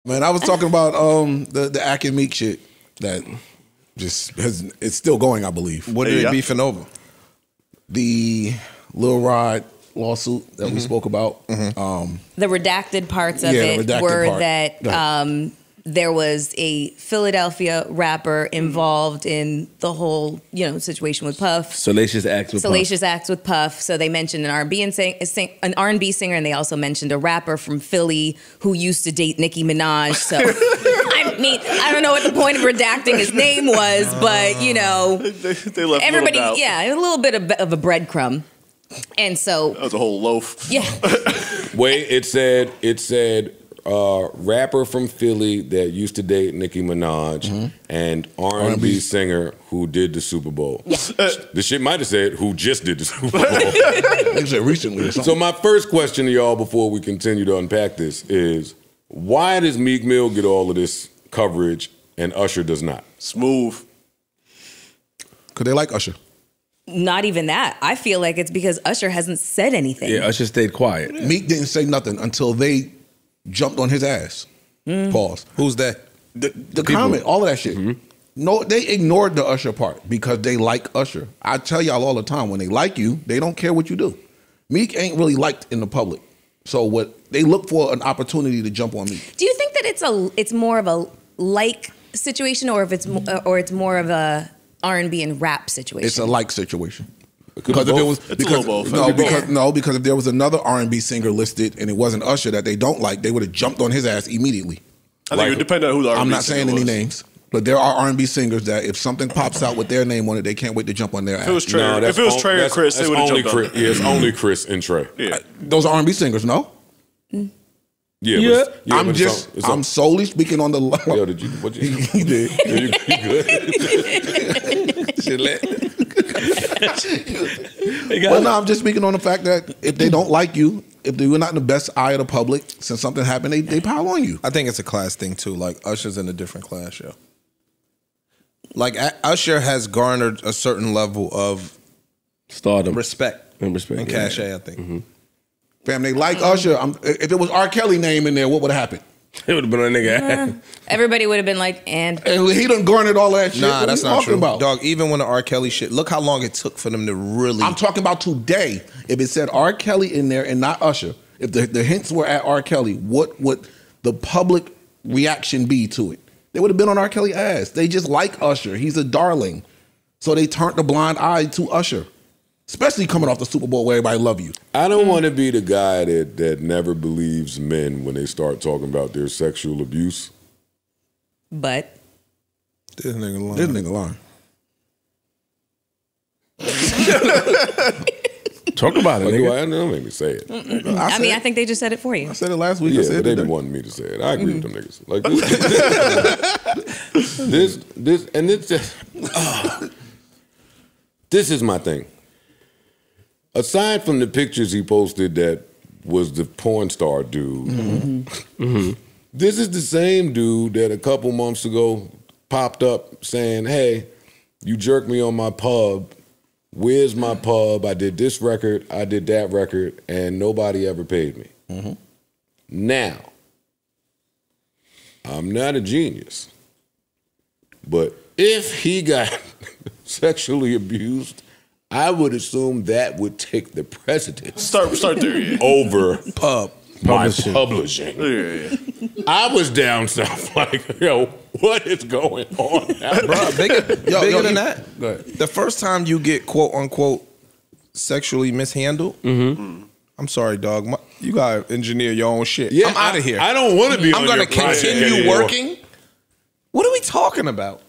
Man, I was talking about the Akademiks shit that just it's still going, I believe. What are they beefing over? The Lil Rod lawsuit that we spoke about. The redacted parts of it were that there was a Philadelphia rapper involved in the whole, situation with Puff. Salacious acts with Puff. So they mentioned an R&B singer, and they also mentioned a rapper from Philly who used to date Nicki Minaj. So I mean, I don't know what the point of redacting his name was, but they left everybody, a little bit of a breadcrumb. And so that was a whole loaf. Yeah. Wait, it said rapper from Philly that used to date Nicki Minaj and R&B singer who did the Super Bowl. Yeah. The shit might have said who just did the Super Bowl. They said recently or something. So my first question to y'all before we continue to unpack this is, why does Meek Mill get all of this coverage and Usher does not? Smooth. Because they like Usher. Not even that. I feel like it's because Usher hasn't said anything. Yeah, Usher stayed quiet. Meek didn't say nothing until they jumped on his ass. Pause. Who's that? The comment, all of that shit. No, they ignored the Usher part because they like Usher. I tell y'all all the time, when they like you, they don't care what you do. Meek ain't really liked in the public. So what they look for an opportunity to jump on Meek. Do you think that it's more of a like situation, or if it's more of a R&B and rap situation? It's a like situation. Because if it was because if there was another R&B singer listed and it wasn't Usher that they don't like, they would have jumped on his ass immediately. I think it would depend on who the R&B I'm not singer saying any was. names, but there are R&B singers that if something pops out with their name on it, they can't wait to jump on their ass. If it was Trey or Chris, they would have jumped on it. Yeah, it's only Chris and Trey. Yeah. Those are R&B singers, no? I'm solely speaking on the. Yo, did you? What you? He did. You good? Well, no, I'm just speaking on the fact that if they don't like you, if they were not in the best eye of the public, since something happened, they pile on you. I think it's a class thing too. Like Usher's in a different class, yo. Like Usher has garnered a certain level of stardom, respect, and cachet. I think. Fam, they like Usher. If it was R. Kelly name in there, what would have happened? It would have been a nigga. Everybody would have been like, and he done garnered all that shit. Nah, what that's you not talking true. about? Dog, even when the R. Kelly shit, look how long it took for them to really. I'm talking about today. If it said R. Kelly in there and not Usher, if the hints were at R. Kelly, what would the public reaction be to it? They would have been on R. Kelly's ass. They just like Usher. He's a darling. So they turned the blind eye to Usher. Especially coming off the Super Bowl where everybody love you. I don't want to be the guy that never believes men when they start talking about their sexual abuse. But this nigga lying. This nigga lying. Talk about it, nigga. Don't make me say it. I think they just said it for you. I said it last week. Yeah, I said but they it didn't want me to say it. I agree with them niggas. Like this is my thing. Aside from the pictures he posted that was the porn star dude, this is the same dude that a couple months ago popped up saying, hey, you jerked me on my pub. Where's my pub? I did this record, I did that record, and nobody ever paid me. Now, I'm not a genius, but if he got sexually abused, I would assume that would take the precedence. Start there, yeah. Over Publishing. publishing. Yeah. I was down south like, yo, what is going on now? Bro, bigger than Go that. ahead. The first time you get quote unquote sexually mishandled, I'm sorry, dog. You gotta engineer your own shit. Yeah, I'm out of here. I don't want to be I'm on gonna your project continue anymore. working. What are we talking about?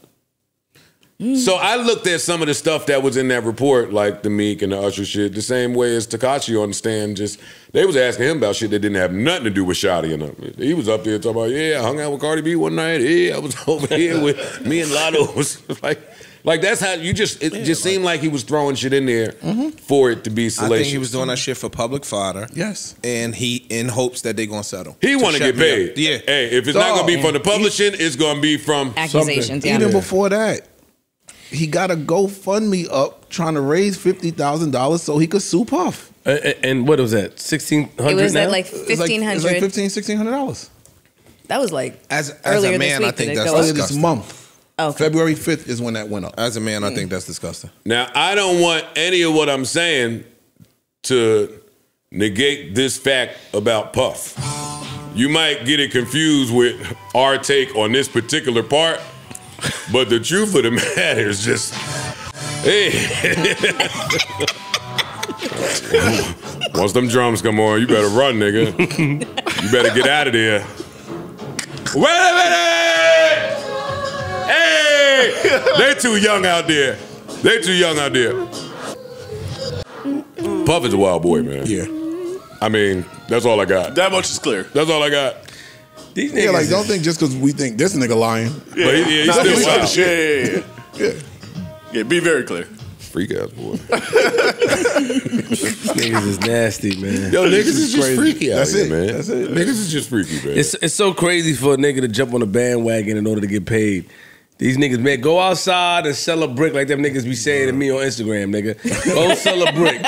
So I looked at some of the stuff that was in that report, like the Meek and the Usher shit, the same way as Tekashi on the stand. Just they was asking him about shit that didn't have nothing to do with Shotty and them. He was up there talking about, yeah, I hung out with Cardi B one night. Yeah, I was over here with me and Lotto. It was like that's how you just it just seemed like he was throwing shit in there for it to be salacious. I think he was doing that shit for public fodder. Yes. And he in hopes that they're gonna settle. He want to get paid. Yeah. Hey, if it's not gonna be from the publishing, it's gonna be from accusations. Yeah. Even before that, he got a GoFundMe up trying to raise $50,000 so he could sue Puff. And what was that? $1,600. It was now? at like It's like $1,500. $1,500, $1,600. That was like as earlier a man, this week. I think Did it that's go up? Earlier this disgusting. month. Okay. February 5th is when that went up. As a man, I think that's disgusting. Now, I don't want any of what I'm saying to negate this fact about Puff. You might get it confused with our take on this particular part, but the truth of the matter is just, hey. Once them drums come on, you better run, nigga. You better get out of there. Wait a minute! Hey! They too young out there. They too young out there. Puff is a wild boy, man. Yeah. I mean, that's all I got. That much is clear. That's all I got. These Yeah, niggas like don't think just because we think this nigga lying. Yeah, But he's Nah, still he's wild. Yeah. Yeah, be very clear. Freak ass boy. niggas is nasty, man. Yo, niggas is just crazy. freaky out That's here, it. man. That's it. Niggas is just freaky, man. It's so crazy for a nigga to jump on a bandwagon in order to get paid. These niggas, man, go outside and sell a brick like them niggas be saying to me on Instagram, nigga. Go sell a brick.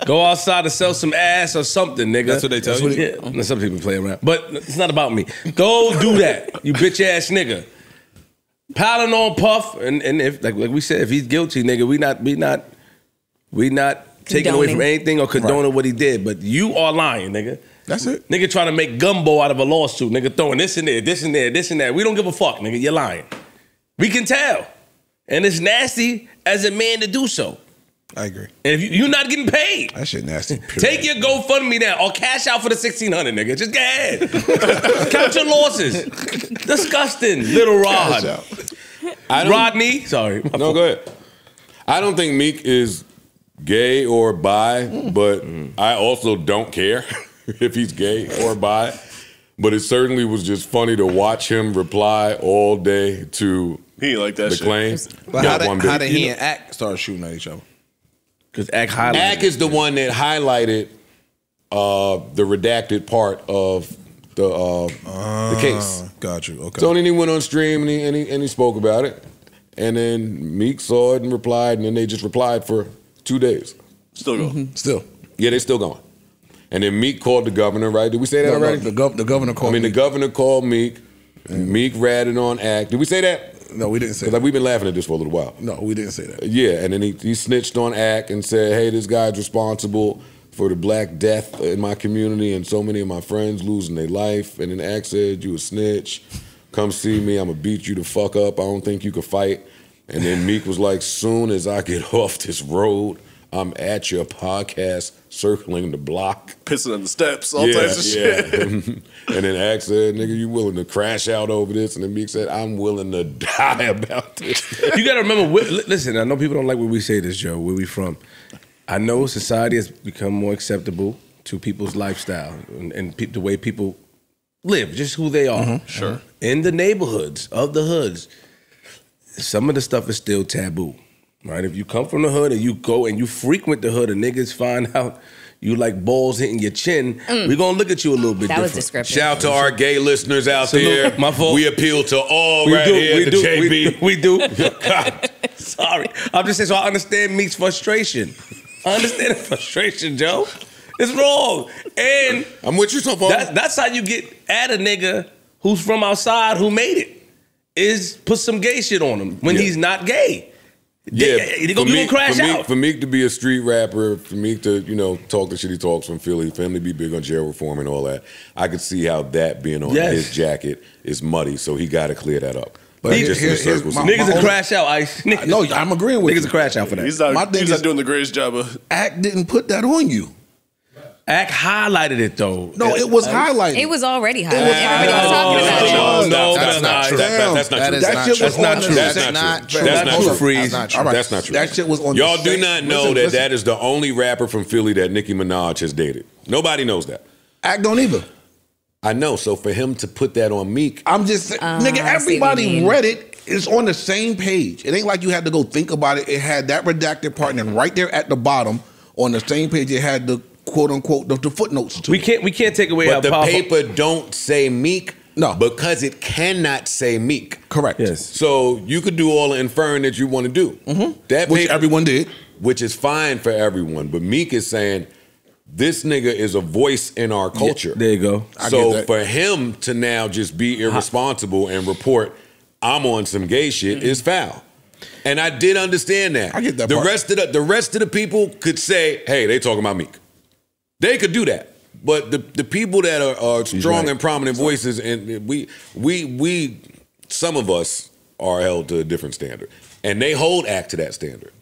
Go outside and sell some ass or something, nigga. That's what they tell you? Yeah, some people play around. But it's not about me. Go do that, you bitch ass nigga. Piling on Puff, and if like we said, if he's guilty, nigga, we not taking away from anything or condoning what he did. But you are lying, nigga. That's it. Nigga trying to make gumbo out of a lawsuit. Nigga throwing this in there, this in there, this in there. We don't give a fuck, nigga. You're lying. We can tell. And it's nasty as a man to do so. I agree. And if you're not getting paid, That shit nasty. take your GoFundMe now or cash out for the $1,600, nigga. Just go ahead. Count your losses. Disgusting, little Rod. Rodney. Sorry. No, go ahead. I don't think Meek is gay or bi, but I also don't care if he's gay or bi. But it certainly was just funny to watch him reply all day to He ain't like that the shit. claims. But Got how one did bit. he and Ack start shooting at each other? Because Ack highlighted. Ack is the one that highlighted the redacted part of the case. Got you. Okay. So then he went on stream and he spoke about it. And then Meek saw it and replied, and then they just replied for 2 days. Still going. Still. Yeah, they still going. And then Meek called the governor, right? Did we say that already? The governor called the me. governor called Meek. Meek ratted on Ack. Did we say that? No, we didn't say Because that. we've been laughing at this for a little while. No, we didn't say that. Yeah, and then he snitched on Ack and said, hey, this guy's responsible for the black death in my community and so many of my friends losing their life. And then Ack said, you a snitch. Come see me. I'm going to beat you the fuck up. I don't think you can fight. And then Meek was like, soon as I get off this road, I'm at your podcast circling the block. Pissing on the steps, all types of shit. And then Ack said, nigga, you willing to crash out over this? And then Meek said, I'm willing to die about this. You got to remember, listen, I know people don't like when we say this, Joe, where we from. I know society has become more acceptable to people's lifestyle and the way people live, just who they are. Sure. In the neighborhoods of the hoods, some of the stuff is still taboo, right? If you come from the hood and you go and you frequent the hood and niggas find out you like balls hitting your chin, we're going to look at you a little bit That was different. descriptive. Shout out to our gay listeners out Salute. there. My fault. We appeal to all We right do, here we at do, the JB. we do. God, sorry. I'm just saying, so I understand Meek's frustration. I understand the frustration, Joe. It's wrong. And I'm with you so far. that's how you get at a nigga who's from outside who made it, is put some gay shit on him when he's not gay. Yeah, you gonna crash out. For Meek to be a street rapper, for Meek to, talk the shit he talks from Philly, for him to be big on jail reform and all that, I could see how that being on his jacket is muddy, so he got to clear that up. But Just in the circles. Niggas a crash out, Ice. Niggas, No, I'm agreeing with niggas you. a crash out for that. He's not, My thing he's not is- doing the greatest job of. Ack didn't put that on you. Ack highlighted it though. No, it was highlighted. It was already high. was Everybody was talking about it. No, That's not true. That's not That true. is That not shit true. was on the- That's not true. That's not Hold true. on. Freeze. That's not true. All right. That's not true. That shit was on Y'all the do same- not know that is the only rapper from Philly that Nicki Minaj has dated. Nobody knows that. Ack don't either. I know. So for him to put that on Meek, I'm just saying, nigga, I see what you everybody mean. read it. It's on the same page. It ain't like you had to go think about it. It had that redacted part, and then right there at the bottom on the same page, it had the quote unquote the footnotes to We it. can't take away but how the powerful. paper don't say Meek. No. Because it cannot say Meek. Correct. Yes. So you could do all the inferring that you want to do. That Which paper, everyone did. which is fine for everyone. But Meek is saying, this nigga is a voice in our culture. There you go. So for him to now just be irresponsible and report, I'm on some gay shit is foul. And I did understand that. I get that the part. rest of the people could say, hey, they talking about Meek. They could do that. But the people that are strong and prominent voices, and we some of us are held to a different standard. And they hold Act to that standard.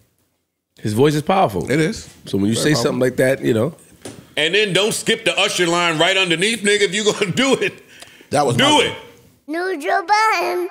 His voice is powerful. It is. So when you say something like that, you know. And then don't skip the Usher line right underneath, nigga, if you gonna do it. That was do it. New Joe Budden.